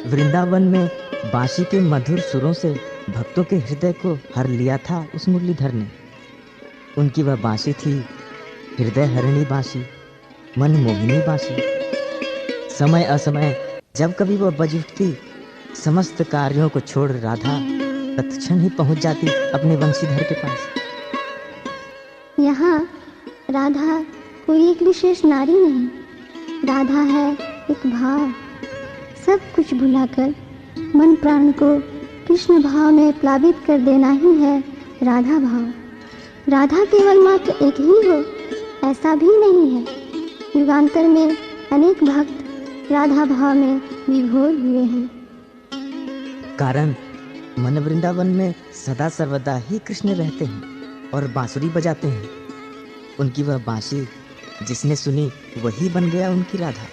वृंदावन में बांसुरी के मधुर सुरों से भक्तों के हृदय को हर लिया था उस मुरलीधर ने। उनकी वह बांसुरी थी हृदय हरिणी बांसुरी, मन मोहिनी बांसुरी। समय असमय जब कभी वह बज उठती, समस्त कार्यों को छोड़ राधा तत्क्षण ही पहुंच जाती अपने वंशीधर के पास। यहाँ राधा कोई एक विशेष नारी नहीं, राधा है एक भाव। सब कुछ भुलाकर मन प्राण को कृष्ण भाव में प्लावित कर देना ही है राधा भाव। राधा केवल मात्र एक ही हो ऐसा भी नहीं है। युगांतर में अनेक भक्त राधा भाव में विभोर हुए हैं। कारण मन वृंदावन में सदा सर्वदा ही कृष्ण रहते हैं और बांसुरी बजाते हैं। उनकी वह बांसुरी जिसने सुनी वही बन गया उनकी राधा।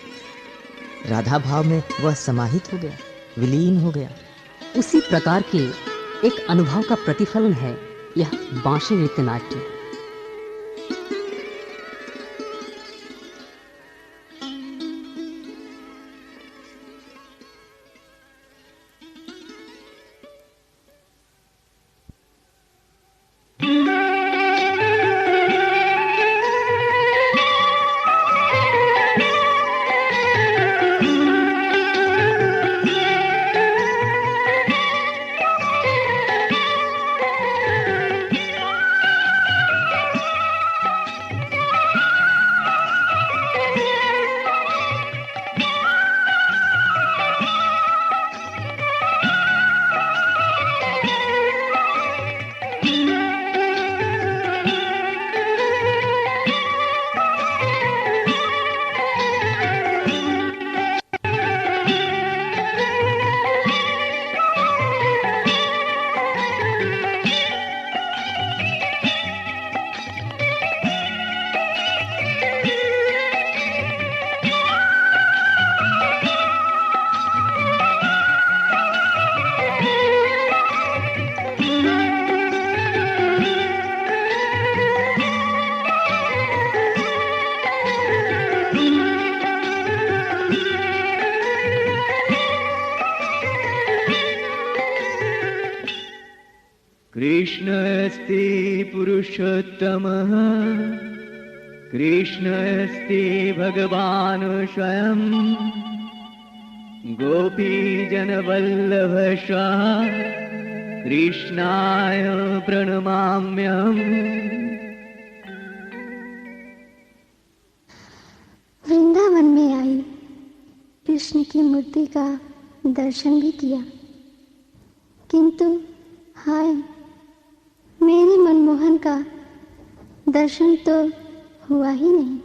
राधा भाव में वह समाहित हो गया, विलीन हो गया। उसी प्रकार के एक अनुभव का प्रतिफलन है यह बांसुरी नृत्य नाट्य। कृष्णस्ति पुरुषोत्तमः, कृष्णस्ति भगवान् स्वयं, गोपीजनवल्लभः कृष्णाय प्रणमाम्यहम्। वृंदावन में आई, कृष्ण की मूर्ति का दर्शन भी किया, किंतु हाय, मेरे मनमोहन का दर्शन तो हुआ ही नहीं।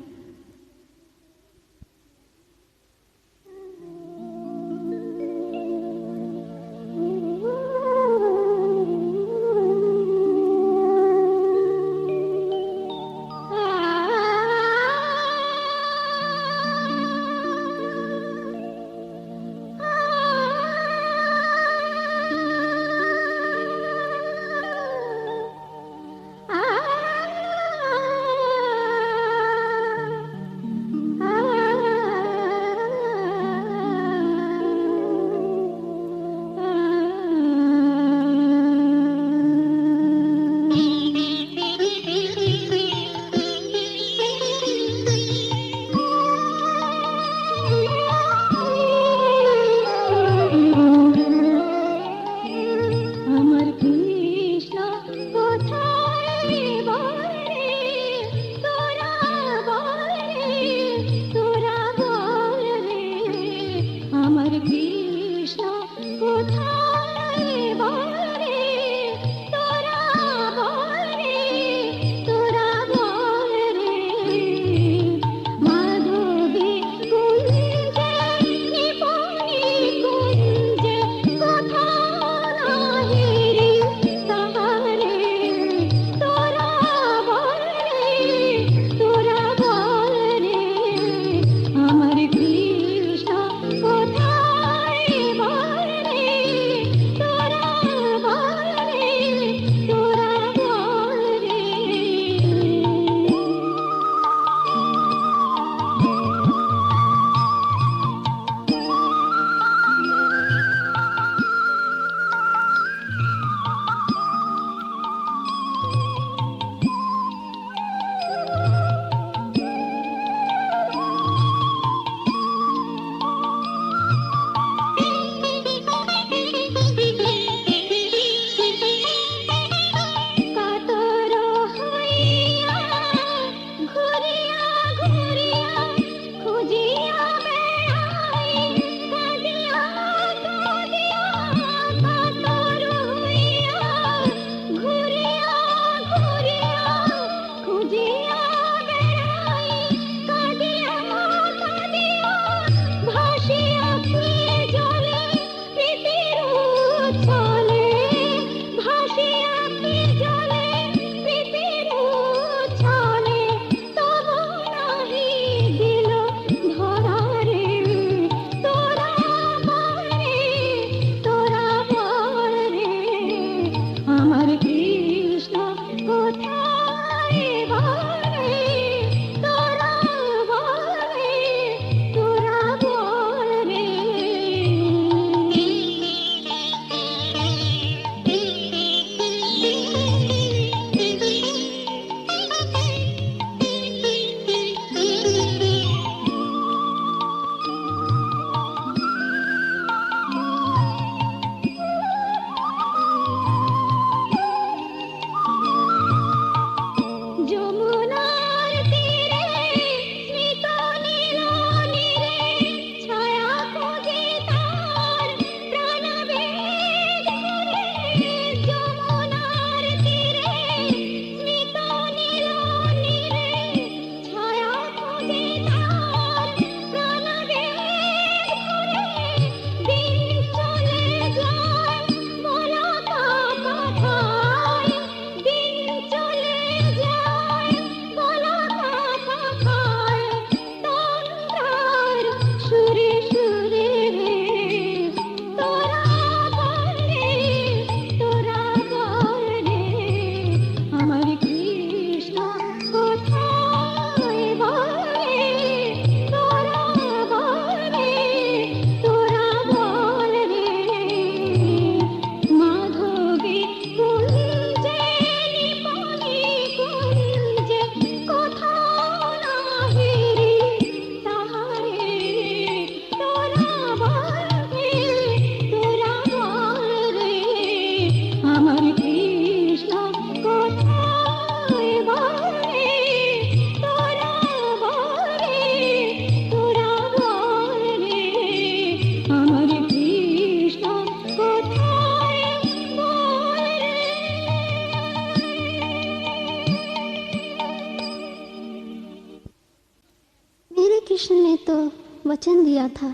दिया था,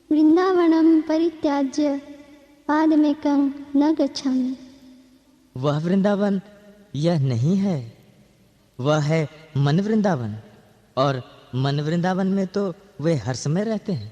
वृंदावनम परित्याज्य पादमेकं न गच्छामि। वह वृंदावन यह नहीं है, वह है मन वृंदावन, और मन वृंदावन में तो वे हर समय रहते हैं।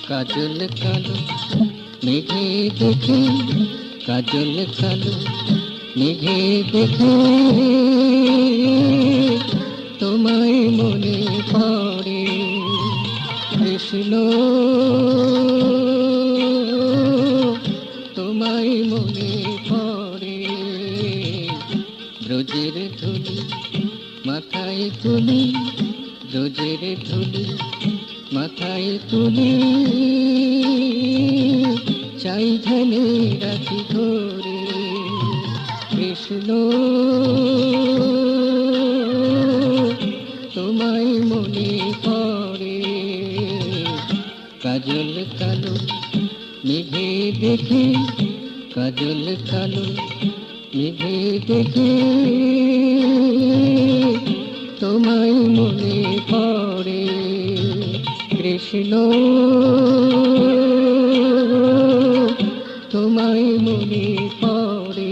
কাজল কালো মেঘে দেখে, কাজল কালো মেঘে দেখে তোমায় মনে পড়ে কৃষ্ণ, তোমায় মনে পড়ে। ব্রজের ধুলি মাথায় তুলি, ব্রজের ধুলি মাথায় তুলি, চাই ধ্যানে রাখি ধরে কৃষ্ণ, তোমায় মনে পড়ে। কাজল কালো মেঘে দেখে, কাজল কালো মেঘে দেখে তোমায় মনে পড়ে কৃষ্ণ, তোমায় মনে পড়ে।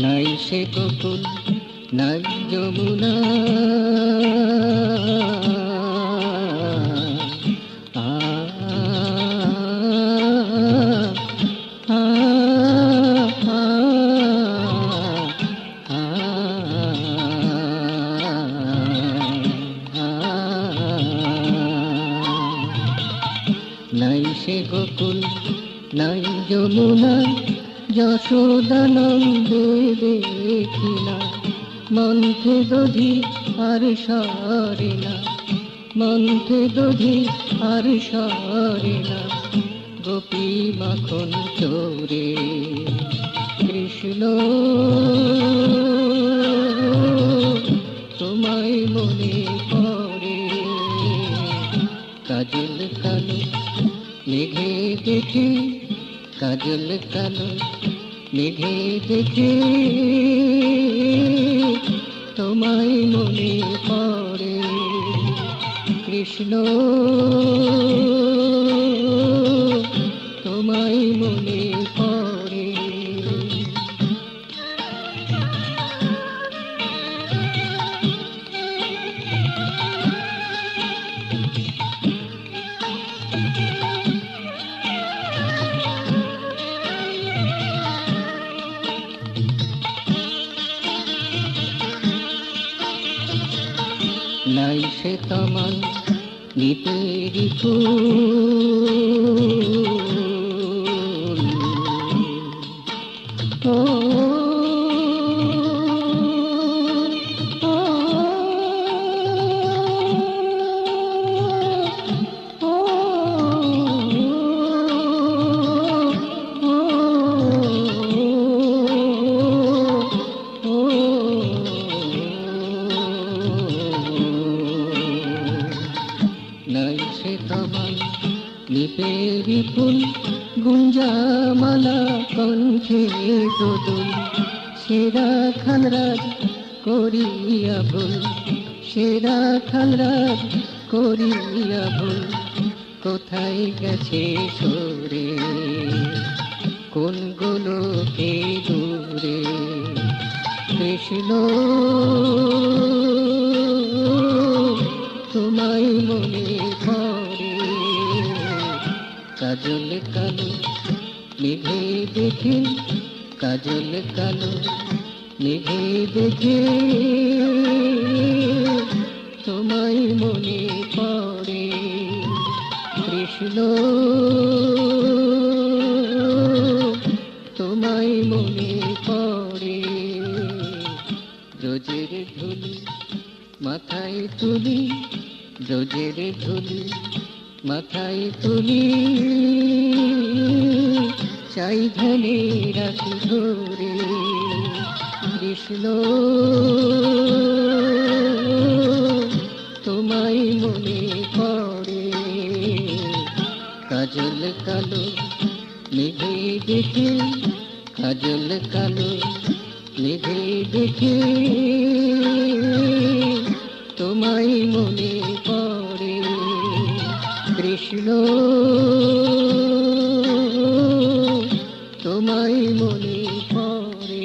নাই সে গোকুল নাই যমুনা, নাই সে গোকুল নাই যমুনা, যশোদানন্দে দেখিলা মন্থে দধি আর সরে না, মন্থে দধি আর সরে না, গোপী মাখন চোরে কৃষ্ণ, তোমায় মনে পড়ে। কাজল কালো মেঘে দেখে, কাজল কালো মেঘে দেখে তোমায় মনে পড়ে কৃষ্ণ, তোমায় মনে পড়ে। নাই সে তমাল নিতেরি ফুল, ও লিপেরি ফুল গুঞ্জামালা কণ্ঠে দোদুল, সেরা খানরাজ করিয়া ভুল, সেরা খানরাজ করিয়া ভুল, কোথায় গেছে সরে কোন গোলকে দূরে কৃষ্ণ, তোমায় মনে পড়ে। কাজল কালো মেঘে দেখে, কাজল কালো মেঘে দেখে তোমায় মনে পড়ে কৃষ্ণ, মনে পড়ে। ব্রজের ধুলি মাথায় তুলি, ব্রজের ধুলি মাথায় তুলি, চাই ধ্যানে রাখি ধরে। কৃষ্ণ তোমায় মনে পড়ে। কাজল কালো মেঘে দেখে, কাজল কালো মেঘে দেখে, তোমায় মনে পড়ে। কৃষ্ণ তোমায় মনে পড়ে।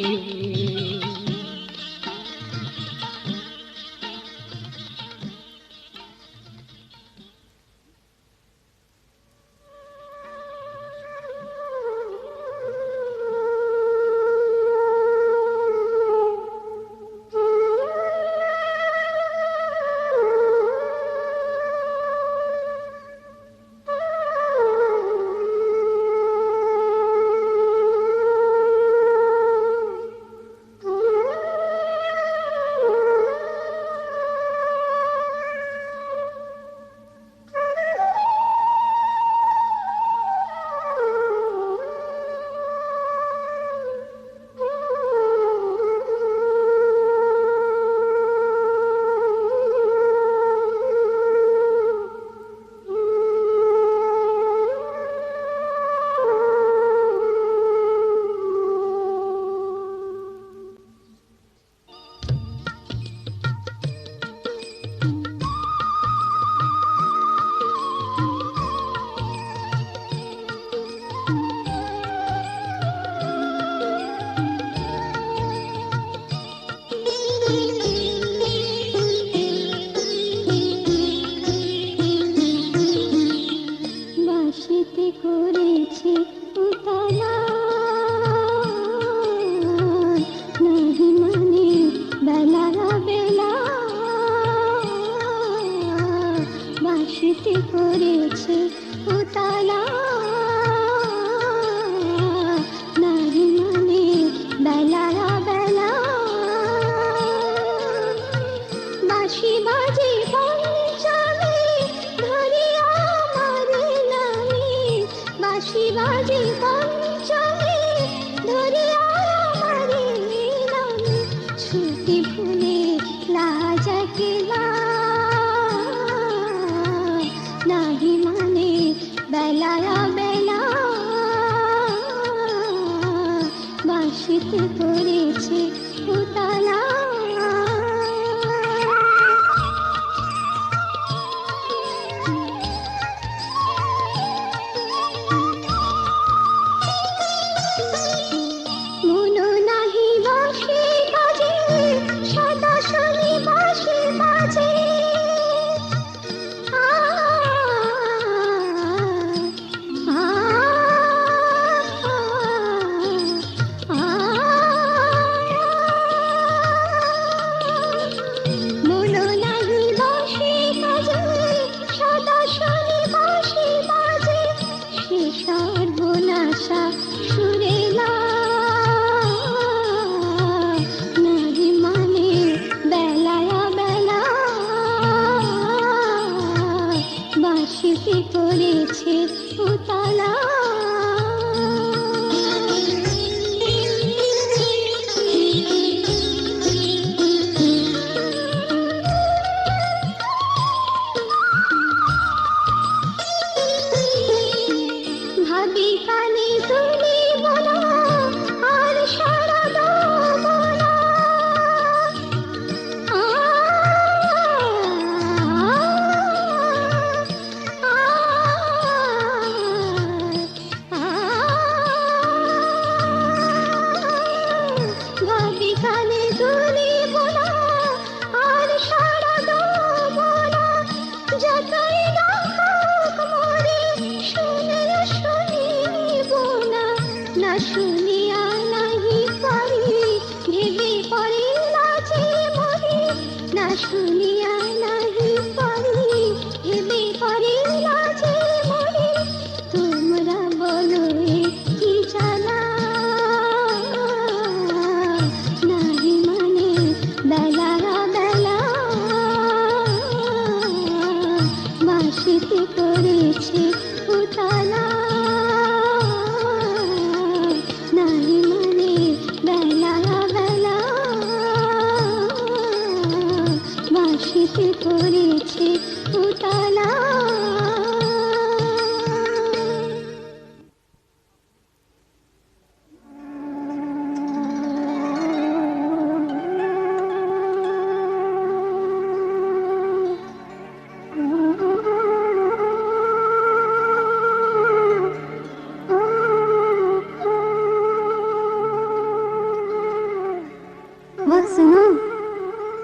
वह सुनो,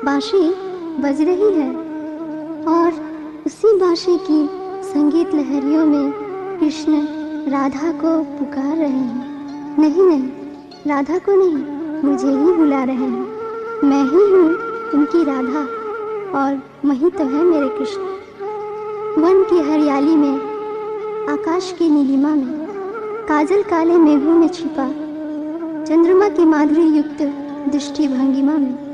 बांसुरी बज रही है और उसी बांसुरी की संगीत लहरियों में कृष्ण राधा को पुकार रहे हैं। नहीं नहीं, राधा को नहीं, मुझे ही बुला रहे हैं। मैं ही हूँ उनकी राधा और वही तो है मेरे कृष्ण। वन की हरियाली में, आकाश की नीलिमा में, काजल काले मेघों में छिपा, चंद्रमा की माधुरी युक्त दृष्टि भंगिमा में।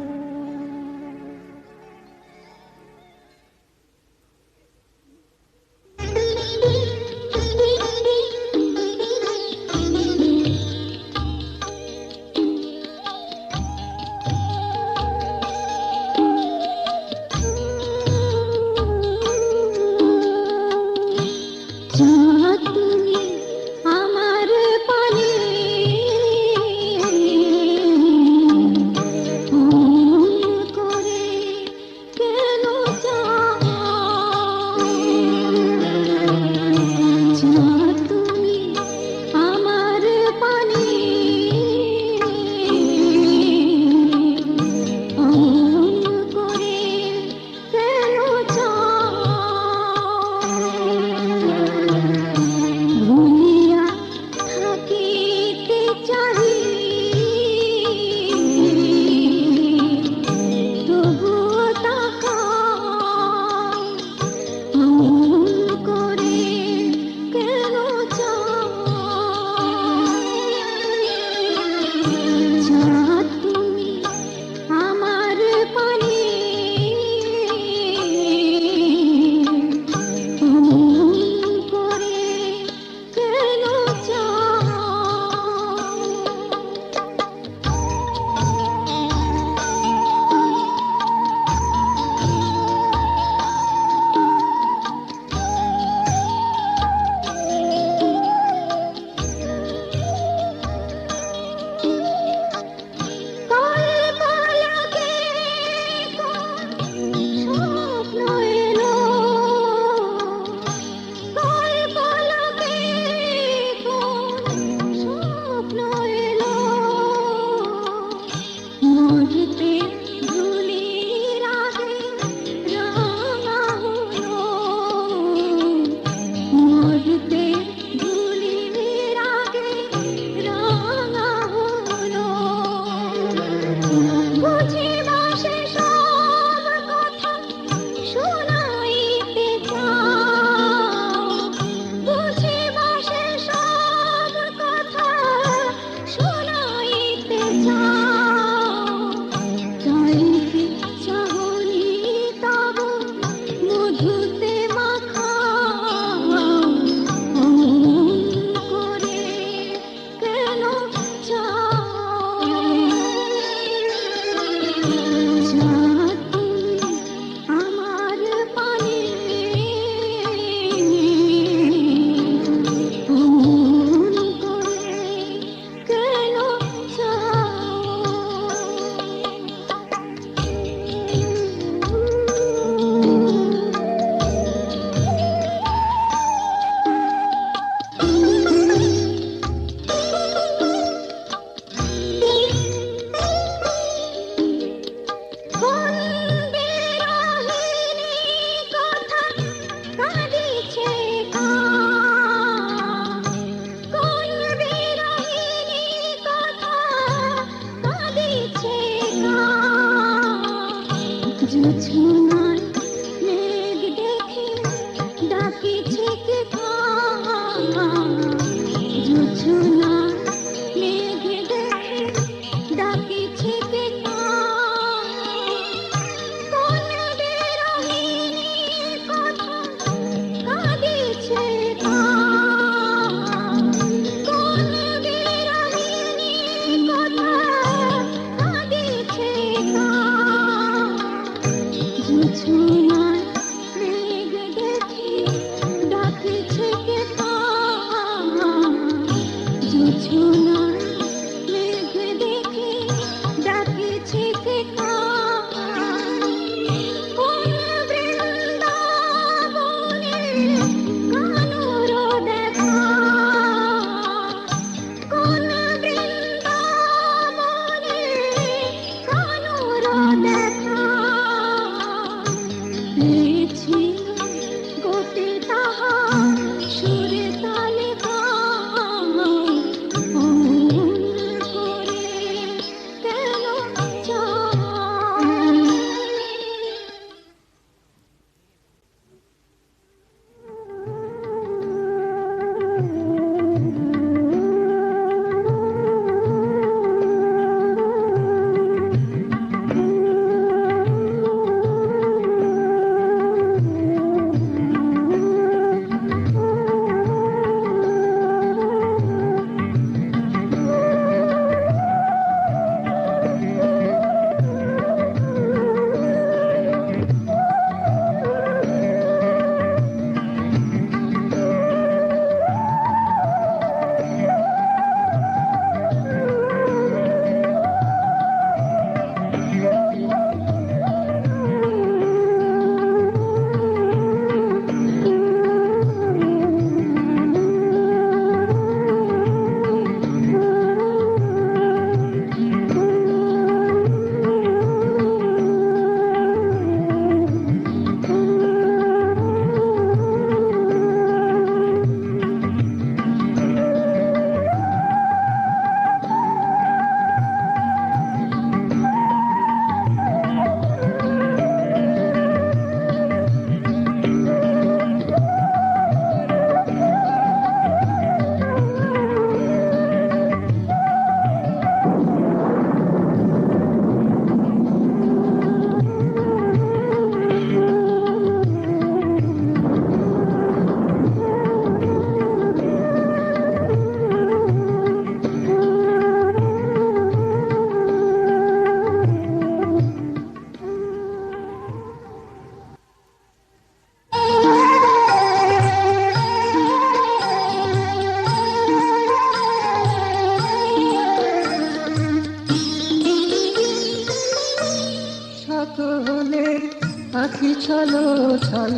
আখি ছলো ছল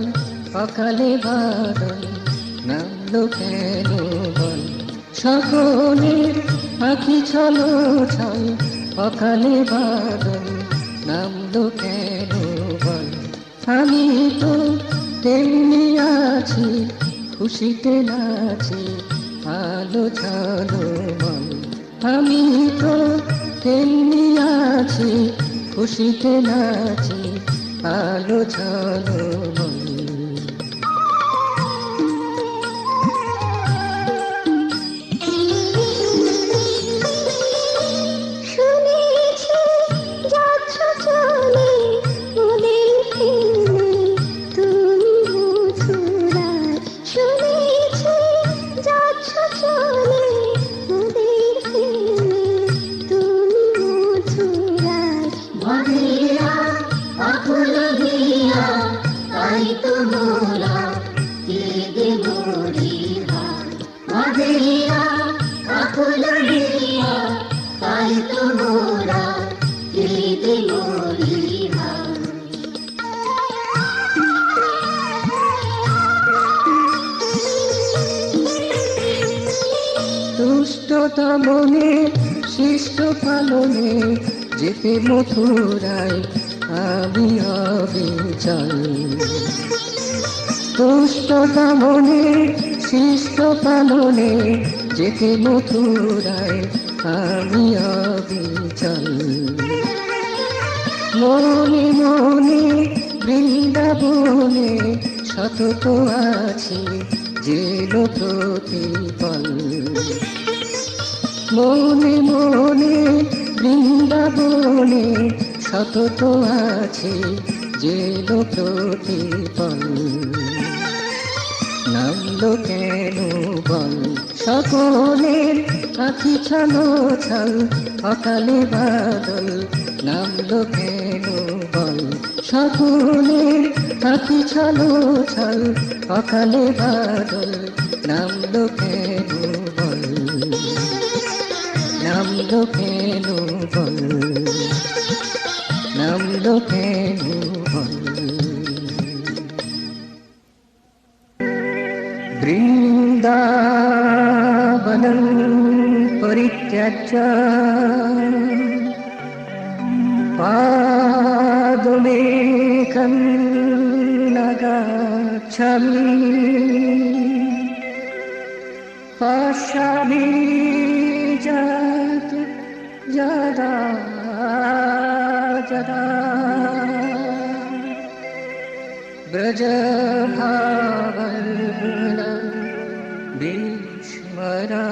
অকালে বাদল নামলো কেন বল সকলের আখি ছলো ছল অকালে বাদল নামলো কেন বল আমি তো তেমনি আছি খুশিতে নাচি আলো ছলো মন আমি তো তেমনি আছি খুশিতে নাচি আলো ছলো মন দুষ্টতা মনে শিষ্ট পালনে যেতে মথুরায় আমি অবিচল দুষ্টতা মনে শিষ্ট পালনে যেতে মথুরায় আমি অবিচল মনে মনে বৃন্দাবনে সতত আছি যেন প্রতিপল মনে মনে বৃন্দাবনে সতত আছে যেন প্রতিপল নামলো কেন বল সকলের আখি ছলো ছল অকালে বাদল নামলো কেন বল সকলের আখি ছলো ছল অকালে বাদল নামলো কেন বল নামলো কেন বল নামলো কেন বল বৃন্দাবনং পরিত্যাজ্য পাদমেকং নগচ্ছামি পশ্যামি যদা যদা ব্রজভাবন বিস্মরামি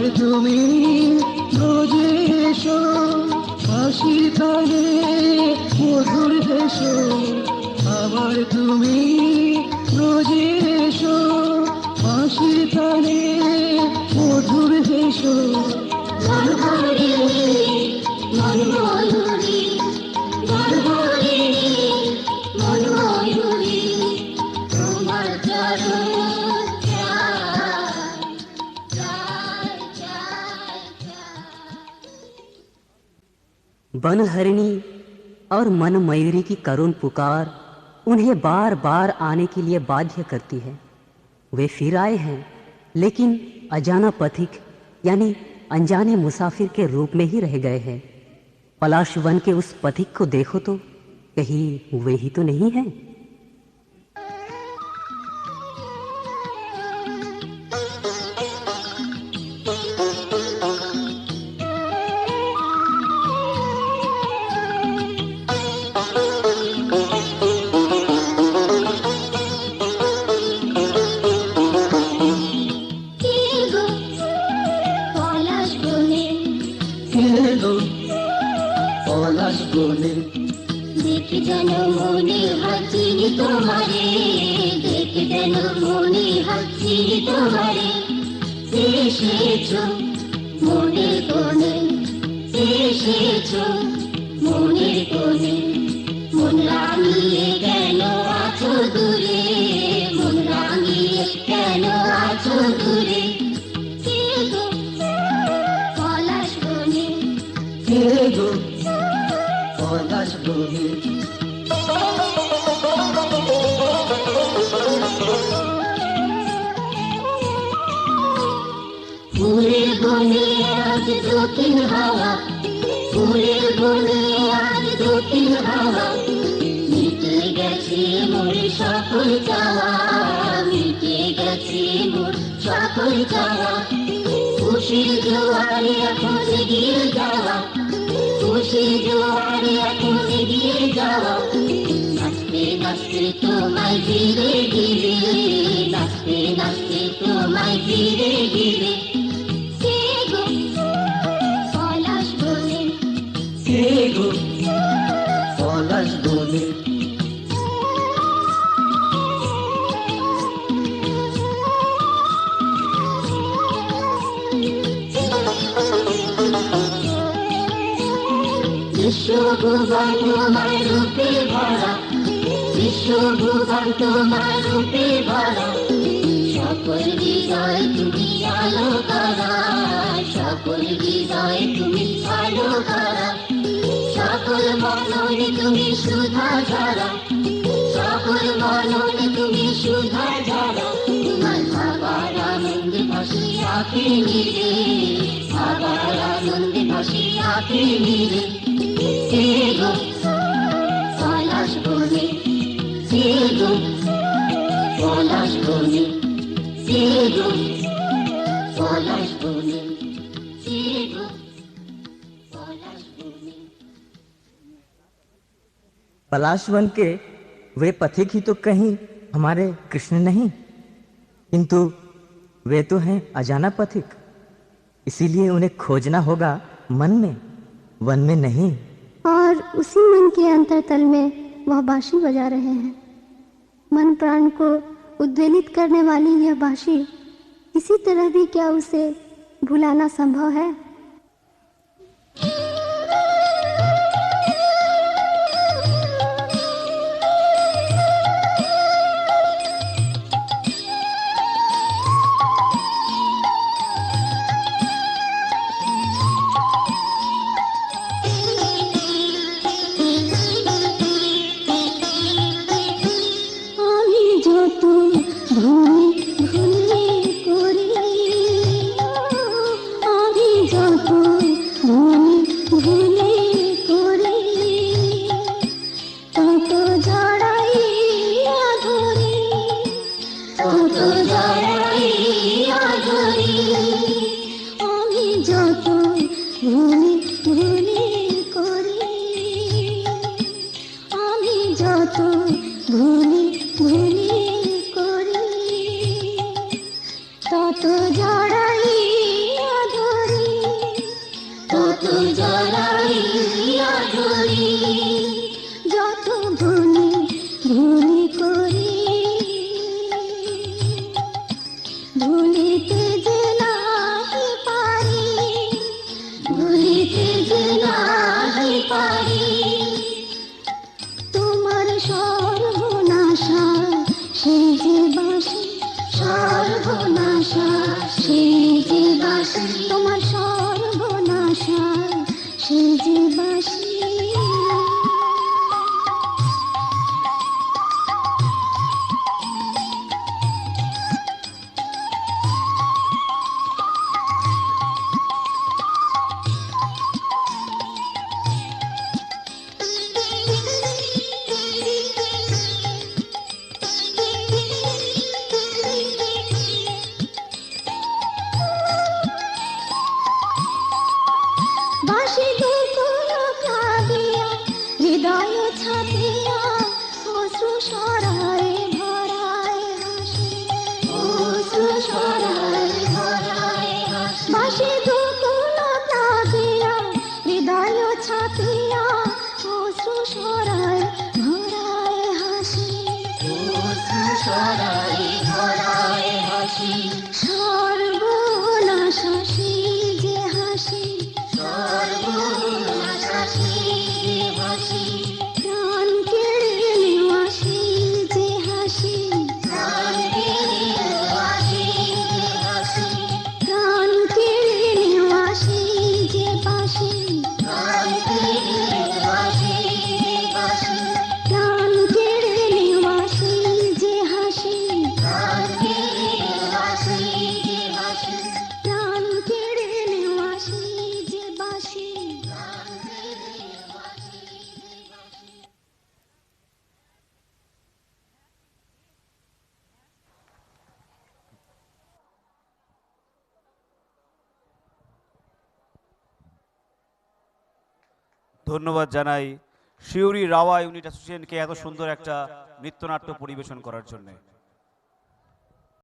আবার তুমি রোজ এসো বাঁশির তালে মধুর হেসো, আবার তুমি রোজ এসো বাঁশির তালে মধুর হেসো। মনভরে মনময়ূরী, মনভরে মনময়ূরী, তোমার চরণ চাই, চাই, চাই, চাই। बनहरिणी और मन मयूरी की करुण पुकार उन्हें बार बार आने के लिए बाध्य करती है। वे फिर आए हैं, लेकिन अजाना पथिक यानी अनजाने मुसाफिर के रूप में ही रह गए हैं। पलाश वन के उस पथिक को देखो तो कहीं वे ही तो नहीं है। পলাশ বনে দেখে যেন মনে হাসি তোমারে, দেখে যেন মনে হাসি তোমারে, এসেছো মনের কোণে, এসেছো মনের কোণে, মন রাঙিয়ে কেন আছো দূরে, মন রাঙিয়ে কেন আছো দূরে, কে গো পলাশ বনে, কে গো পলাশ বনে। ফুলের বনে আজ দক্ষিণ হাওয়া, ফুলের বনে আজ দক্ষিণ হাওয়া, মিটে গেছে মোর সকল চাওয়া, মিটে গেছে মোর সকল চাওয়া, খুশির জোয়ারে এখন এগিয়ে যাওয়া, খুশির জোয়ারে এখন এগিয়ে যাওয়া, নাচতে নাচতে তোমায় ঘিরে ঘিরে, নাচতে নাচতে তোমায় ঘিরে ঘিরে, কে গো পলাশ বনে, কে গো পলাশ বনে। বিশ্বভুবন তোমার রূপে ভরা, বিশ্বভুবন তোমার রূপে ভরা, সকল হৃদয় তুমি আলো করা, সকল হৃদয় তুমি আলো করা, সকল মননে তুমি সুধা ঝরা, সকল মননে তুমি সুধা ঝরা, তোমার ভাবার আনন্দে ভাসি আঁখি নিরে, ভাবার আনন্দে ভাসি আঁখি নিরে, কে গো পলাশ বনে, কে গো পলাশ বনে, কে গো পলাশ বনে, কে গো পলাশ বনে। पलाश वन के वे पथिक ही तो कहीं हमारे कृष्ण नहीं, किंतु वे तो हैं अजाना पथिक, इसीलिए उन्हें खोजना होगा मन में, वन में नहीं। और उसी मन के अंतरतल में वह बांसुरी बजा रहे हैं। मन प्राण को उद्वेलित करने वाली यह बांसुरी किसी तरह भी क्या उसे भुलाना संभव है? তত জড়াই আমার সর্বনাশা সেই যে বাঁশি। বাঁশি দুকুল কাঁদিয়া হৃদয় ছাপিয়া অশ্রু সরায় ভরায় হাসি, অশ্রু সরায় ভরায় হাসি। বাঁশি দুকুল কাঁদিয়া হৃদয় ছাপিয়া অশ্রু সরায় ভরায় হাসি, অশ্রু সরায় ভরায় হাসি। সর্বনাশা সেই যে হাসি, প্রাণ কেড়ে নেওয়া সেই যে হাসি, প্রাণ কেড়ে নেওয়া সেই যে বাঁশি, প্রাণ কেড়ে নেওয়া সেই যে হাসি, প্রাণ কেড়ে নেওয়া সেই যে বাঁশি। ধন্যবাদ জানাই শিউরি রাওয়া ইউনিট অ্যাসোসিয়েশনকে এত সুন্দর একটা নৃত্যনাট্য পরিবেশন করার জন্য।